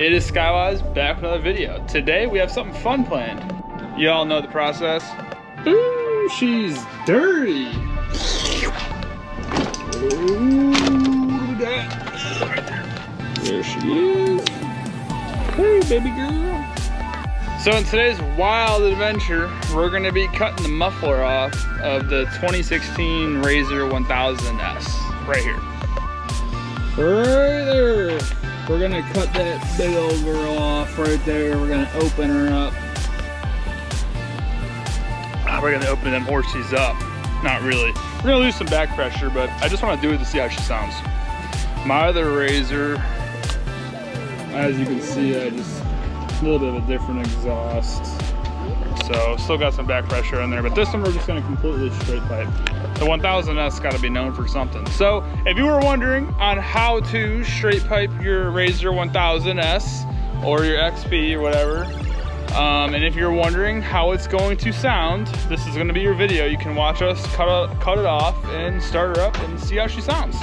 It is Skywise back with another video. Today we have something fun planned. You all know the process. Ooh, she's dirty. Ooh, look at that. There she is. Hey, baby girl. So in today's wild adventure, we're gonna be cutting the muffler off of the 2016 RZR 1000S. Right here. Right there. We're gonna cut that big old girl off right there. We're gonna open her up. We're gonna open them horsies up. Not really. We're gonna lose some back pressure, but I just wanna do it to see how she sounds. My other RZR, as you can see, I just a little bit of a different exhaust. So still got some back pressure in there, but this one we're just gonna completely straight pipe. The 1000S gotta be known for something. So if you were wondering on how to straight pipe your RZR 1000S or your XP or whatever, and if you're wondering how it's going to sound, this is gonna be your video. You can watch us cut it off and start her up and see how she sounds.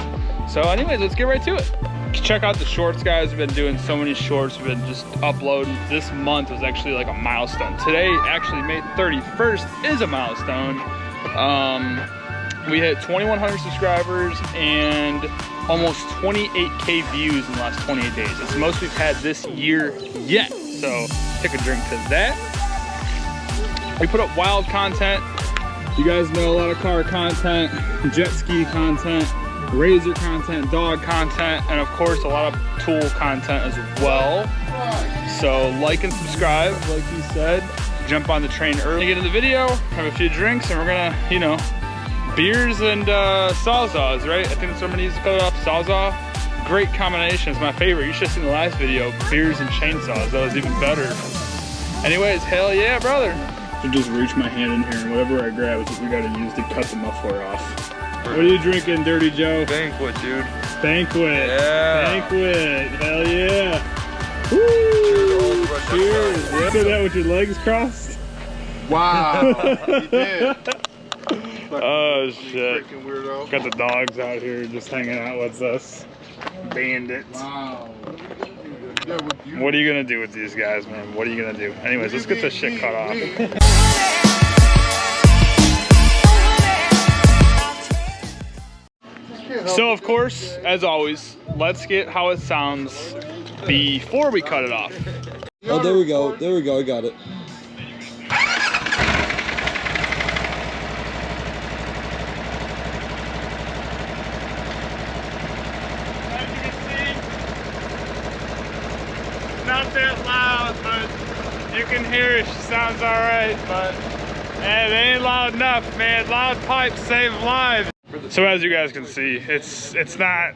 So anyways, let's get right to it. Check out the shorts, guys. We've been doing so many shorts. We've been just uploading. This month was actually like a milestone. Today, actually May 31st is a milestone. We hit 2,100 subscribers and almost 28K views in the last 28 days. It's the most we've had this year yet. So take a drink to that. We put up wild content. You guys know a lot of car content, jet ski content, RZR content, dog content, and of course a lot of tool content as well. So like and subscribe, like he said. Jump on the train early, get in the video, have a few drinks, and we're gonna, you know, beers and sawzalls, right? I think that's what I'm gonna use to cut it off. Sawzall, great combination. It's my favorite. You should have seen the last video, beers and chainsaws. That was even better. Anyways, hell yeah, brother. I just reach my hand in here and whatever I grab is what we gotta use to cut the muffler off. What are you drinking, Dirty Joe? Banquet, dude. Banquet. Yeah. Banquet. Hell yeah. Woo. Cheers. You did that with your legs crossed? Wow. You did. Oh shit. Freaking weirdo. Got the dogs out here just hanging out with us. Bandits. Wow. What are you gonna do with these guys, man? What are you gonna do? Anyways, let's get this shit cut off. So of course, as always, let's get how it sounds before we cut it off. Oh, there we go. There we go. I got it. As you can see, not that loud, but you can hear it. She sounds all right, but it ain't loud enough, man. Loud pipes save lives. So as you guys can see, it's not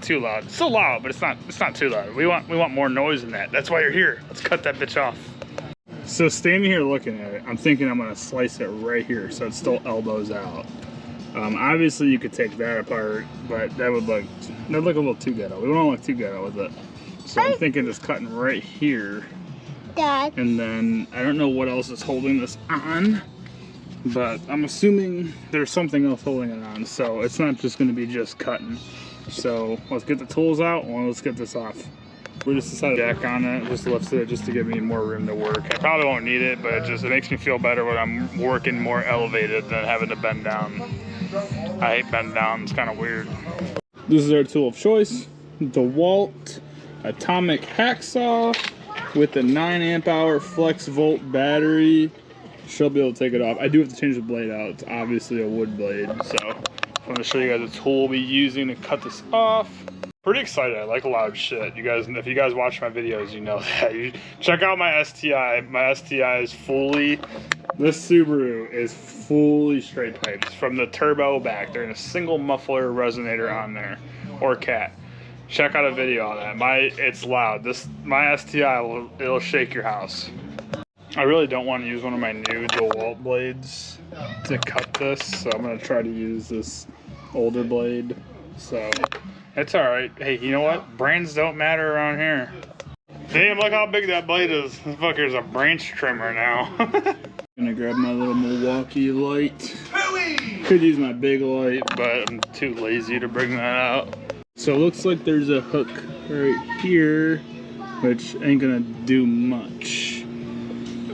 too loud. It's still loud, but it's not too loud. We want more noise than that. That's why you're here. Let's cut that bitch off. So standing here looking at it, I'm thinking I'm gonna slice it right here so it still elbows out. Obviously you could take that apart, but that'd look a little too ghetto. We don't look too ghetto with it. So I'm thinking just cutting right here. Dad. And then I don't know what else is holding this on, but I'm assuming there's something else holding it on, so it's not just going to be just cutting. So let's get the tools out and let's get this off. We just decided to jack on it, just lifted it just to give me more room to work. I probably won't need it, but it makes me feel better when I'm working more elevated than having to bend down. I hate bend down, it's kind of weird. This is our tool of choice, DeWalt Atomic Hacksaw with a 9 amp hour flex volt battery. She'll be able to take it off. I do have to change the blade out. It's obviously a wood blade, so I'm going to show you guys the tool we'll be using to cut this off. Pretty excited. I like loud shit. You guys, if you guys watch my videos, you know that. You check out my STI. My STI is fully, this Subaru is fully straight pipes from the turbo back. There's a single muffler resonator on there, or cat. Check out a video on that. It's loud. My STI it'll shake your house. I really don't want to use one of my new DeWalt blades to cut this, so I'm going to try to use this older blade. So it's alright. Hey, you know what? Brands don't matter around here. Damn, look how big that blade is. This fucker's a branch trimmer now. Gonna grab my little Milwaukee light. Could use my big light, but I'm too lazy to bring that out. So it looks like there's a hook right here which ain't gonna do much.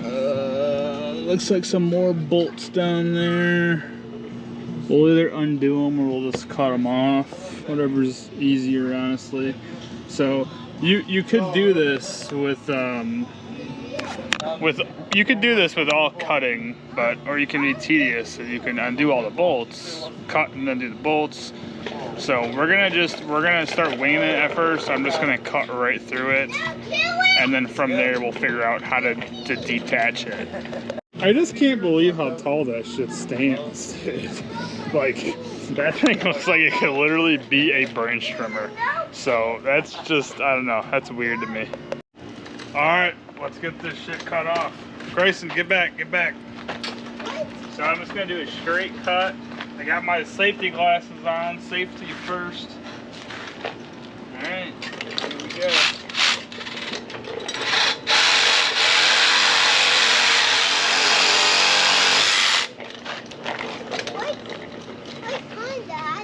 Looks like some more bolts down there. We'll either undo them or we'll just cut them off. Whatever's easier, honestly. So you could do this with you could do this with all cutting, or you can be tedious and you can undo all the bolts, cut and then do the bolts. So we're gonna start winging it at first. I'm just gonna cut right through it, and then from there we'll figure out how to detach it. I just can't believe how tall that shit stands. Like, that thing looks like it could literally be a branch trimmer. So that's just, I don't know, that's weird to me. All right, let's get this shit cut off. Grayson, get back, get back. So I'm just gonna do a straight cut. I got my safety glasses on, safety first. All right, here we go.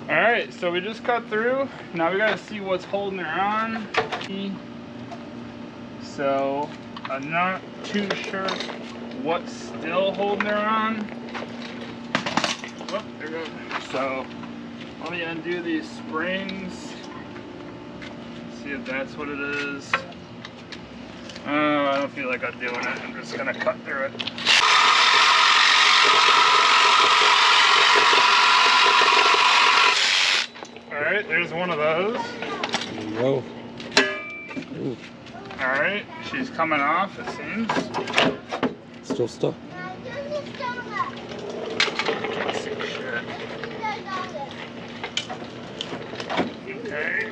All right, so we just cut through. Now we gotta see what's holding her on. So I'm not too sure what's still holding her on. Oh, there we go. So let me undo these springs. See if that's what it is. I don't feel like I'm doing it. I'm just gonna cut through it. Alright, there's one of those. Whoa. Ooh. Alright, she's coming off, it seems. Still stuck. Okay,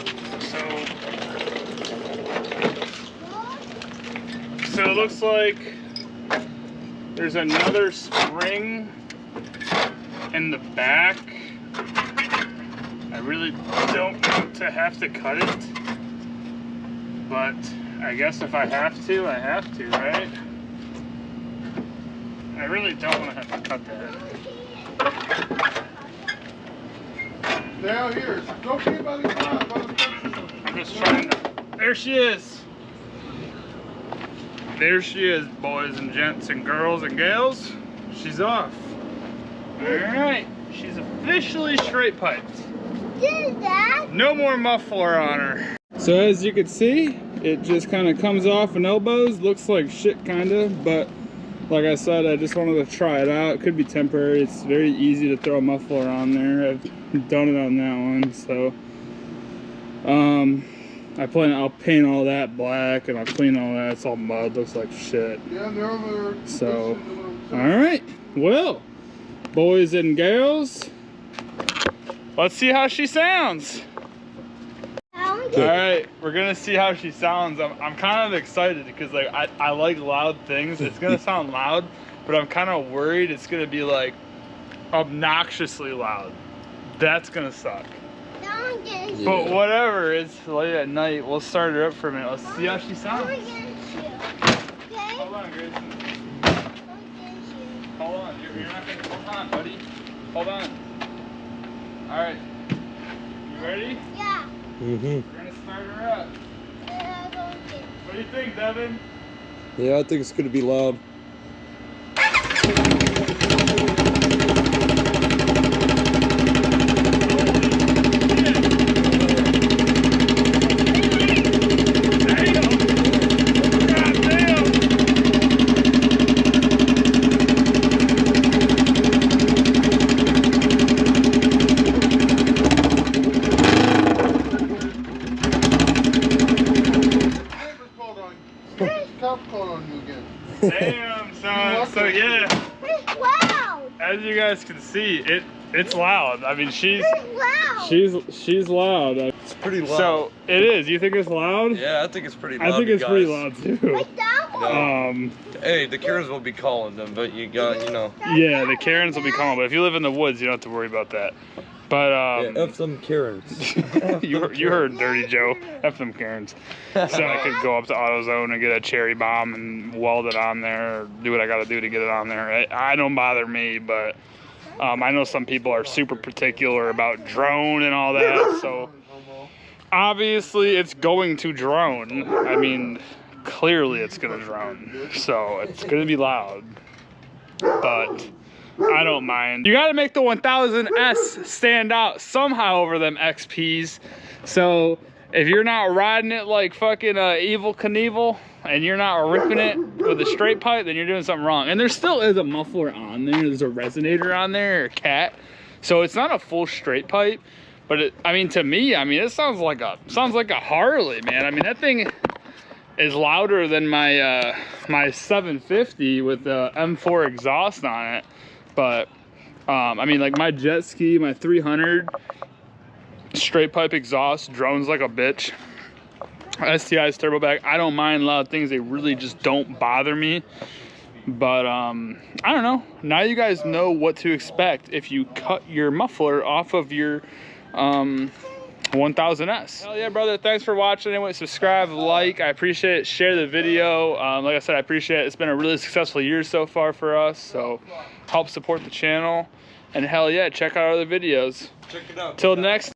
so it looks like there's another spring in the back. I really don't want to have to cut it, but I guess if I have to, I have to, right? I really don't want to have to cut that. Down here. Don't be by the car. I'm just trying to... There she is! There she is, boys and gents and girls and gals. She's off. Alright, she's officially straight piped. No more muffler on her. So as you can see, it just kind of comes off and elbows. Looks like shit kind of, but like I said, I just wanted to try it out. It could be temporary. It's very easy to throw a muffler on there. I've done it on that one, so I'll paint all that black and I'll clean all that. It's all mud, looks like shit. Yeah, they're over there. So, all right, well, boys and girls, let's see how she sounds. All right, we're gonna see how she sounds. I'm kind of excited because like I like loud things. It's gonna sound loud, but I'm kind of worried it's gonna be like obnoxiously loud. That's gonna suck. Yeah. But whatever, it's late at night. We'll start her up for a minute. Let's see how she sounds. Hold on, Grayson. Hold on, you're not gonna, hold on, buddy. Hold on. All right, you ready? Yeah. Mm-hmm. We're gonna start her up. What do you think, Devin? Yeah, I think it's gonna be loud. Damn, son. So yeah, as you guys can see, it's loud. I mean, she's loud. It's pretty loud. So it is. You think it's loud? Yeah, I think it's pretty loud. I think it's pretty loud too. No. Hey, the Karens will be calling them, but you got, you know. Yeah, the Karens will be calling, but if you live in the woods, you don't have to worry about that. But yeah, F them Karens. you heard Dirty Joe. F them Karens. So I could go up to AutoZone and get a cherry bomb and weld it on there, or do what I got to do to get it on there. I don't bother me, but I know some people are super particular about drone and all that. So obviously it's going to drone. I mean, clearly it's gonna drone. So it's gonna be loud, but I don't mind. You gotta make the 1000S stand out somehow over them XPs. So if you're not riding it like fucking Evil Knievel and you're not ripping it with a straight pipe, then you're doing something wrong. And there still is a muffler on there. There's a resonator on there, or cat. So it's not a full straight pipe, but it, I mean, to me, I mean, it sounds like a Harley, man. I mean, that thing is louder than my my 750 with the M4 exhaust on it. But I mean, like my Jetski, my 300 straight pipe exhaust drones like a bitch. STI's turbo back, I don't mind loud things. They really just don't bother me. But I don't know, now you guys know what to expect if you cut your muffler off of your 1000S. Hell yeah, brother. Thanks for watching. Anyway, subscribe, like, I appreciate it. Share the video. Like I said, I appreciate it. It's been a really successful year so far for us, so help support the channel. And hell yeah, check out other videos. Check it out. Till next